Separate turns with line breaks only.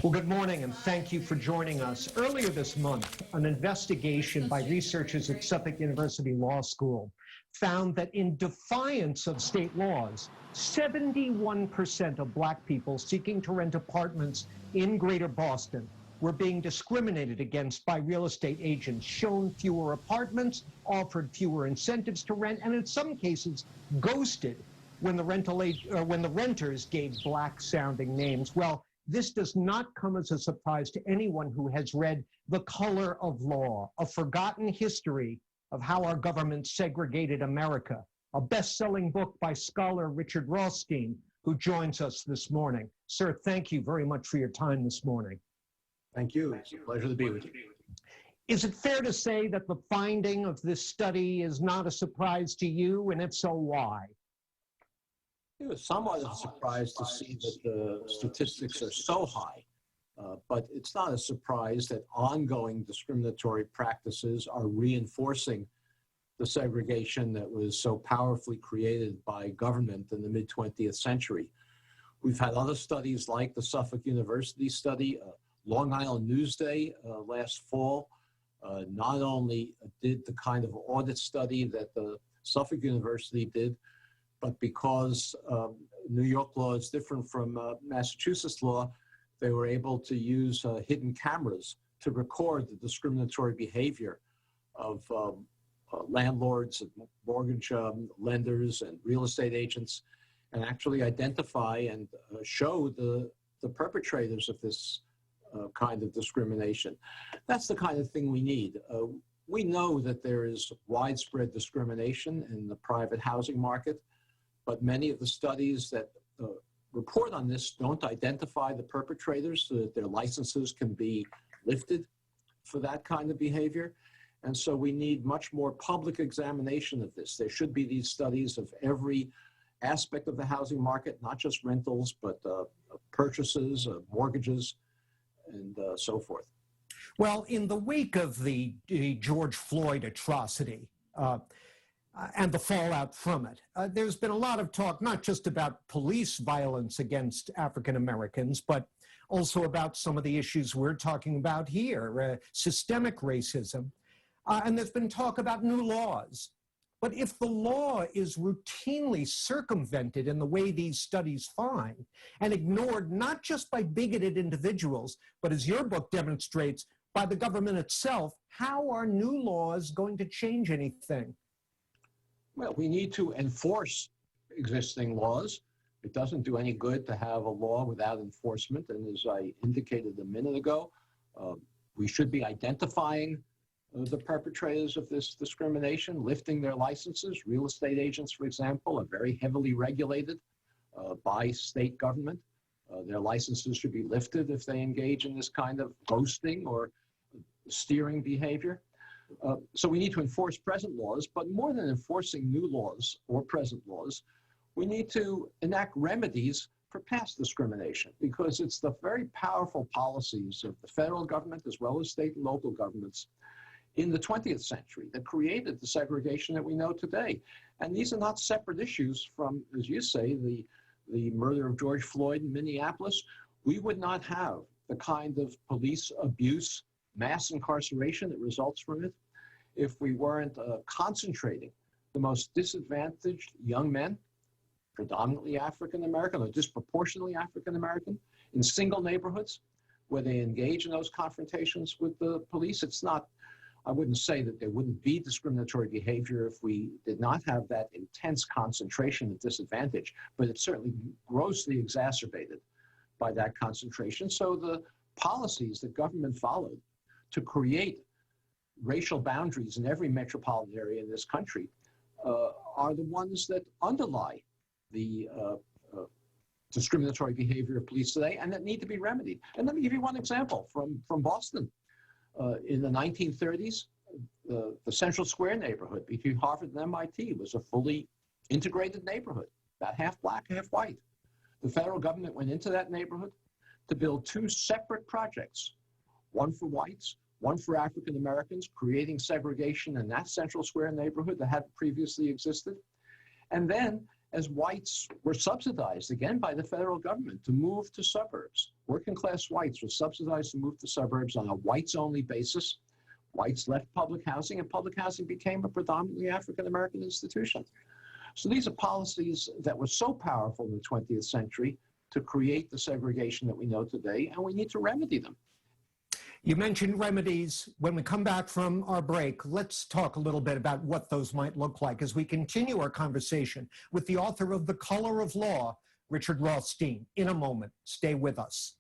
Well, good morning, and thank you for joining us. Earlier this month, an investigation by researchers at Suffolk University Law School found that in defiance of state laws, 71% of Black people seeking to rent apartments in Greater Boston were being discriminated against by real estate agents, shown fewer apartments, offered fewer incentives to rent, and in some cases, ghosted when the renters gave Black-sounding names. Well, this does not come as a surprise to anyone who has read The Color of Law, a forgotten history of how our government segregated America, a best-selling book by scholar Richard Rothstein, who joins us this morning. Sir, thank you very much for your time this morning.
Thank you. It's a pleasure to be with you.
Is it fair to say that the finding of this study is not a surprise to you, and if so, why?
It was somewhat of a surprise to see that the statistics are so high, but it's not a surprise that ongoing discriminatory practices are reinforcing the segregation that was so powerfully created by government in the mid-20th century. We've had other studies like the Suffolk University study, Long Island Newsday last fall, not only did the kind of audit study that the Suffolk University did, but because New York law is different from Massachusetts law, they were able to use hidden cameras to record the discriminatory behavior of landlords and mortgage lenders and real estate agents, and actually identify and show the perpetrators of this kind of discrimination. That's the kind of thing we need. We know that there is widespread discrimination in the private housing market, but many of the studies that report on this don't identify the perpetrators so that their licenses can be lifted for that kind of behavior. And so we need much more public examination of this. There should be these studies of every aspect of the housing market, not just rentals, but purchases, mortgages, and so forth.
Well, in the wake of the George Floyd atrocity, and the fallout from it. There's been a lot of talk, not just about police violence against African Americans, but also about some of the issues we're talking about here, systemic racism. And there's been talk about new laws. But if the law is routinely circumvented in the way these studies find, and ignored not just by bigoted individuals, but as your book demonstrates, by the government itself, how are new laws going to change anything?
Well, we need to enforce existing laws. It doesn't do any good to have a law without enforcement. And as I indicated a minute ago, we should be identifying the perpetrators of this discrimination, lifting their licenses. Real estate agents, for example, are very heavily regulated by state government. Their licenses should be lifted if they engage in this kind of ghosting or steering behavior. So we need to enforce present laws, but more than enforcing new laws or present laws, we need to enact remedies for past discrimination, because it's the very powerful policies of the federal government as well as state and local governments in the 20th century that created the segregation that we know today. And these are not separate issues from, as you say, the murder of George Floyd in Minneapolis. We would not have the kind of police abuse, mass incarceration that results from it if we weren't concentrating the most disadvantaged young men, predominantly African-American or disproportionately African-American, in single neighborhoods where they engage in those confrontations with the police. It's not, I wouldn't say that there wouldn't be discriminatory behavior if we did not have that intense concentration of disadvantage, but it's certainly grossly exacerbated by that concentration. So the policies that government followed to create racial boundaries in every metropolitan area in this country are the ones that underlie the discriminatory behavior of police today and that need to be remedied. And let me give you one example from Boston. In the 1930s, the Central Square neighborhood between Harvard and MIT was a fully integrated neighborhood, about half black, half white. The federal government went into that neighborhood to build two separate projects, one for whites, one for African Americans, creating segregation in that Central Square neighborhood that hadn't previously existed. And then, as whites were subsidized, again, by the federal government to move to suburbs. Working class whites were subsidized to move to suburbs on a whites-only basis. Whites left public housing, and public housing became a predominantly African-American institution. So these are policies that were so powerful in the 20th century to create the segregation that we know today, and we need to remedy them.
You mentioned remedies. When we come back from our break, let's talk a little bit about what those might look like as we continue our conversation with the author of The Color of Law, Richard Rothstein, in a moment. Stay with us.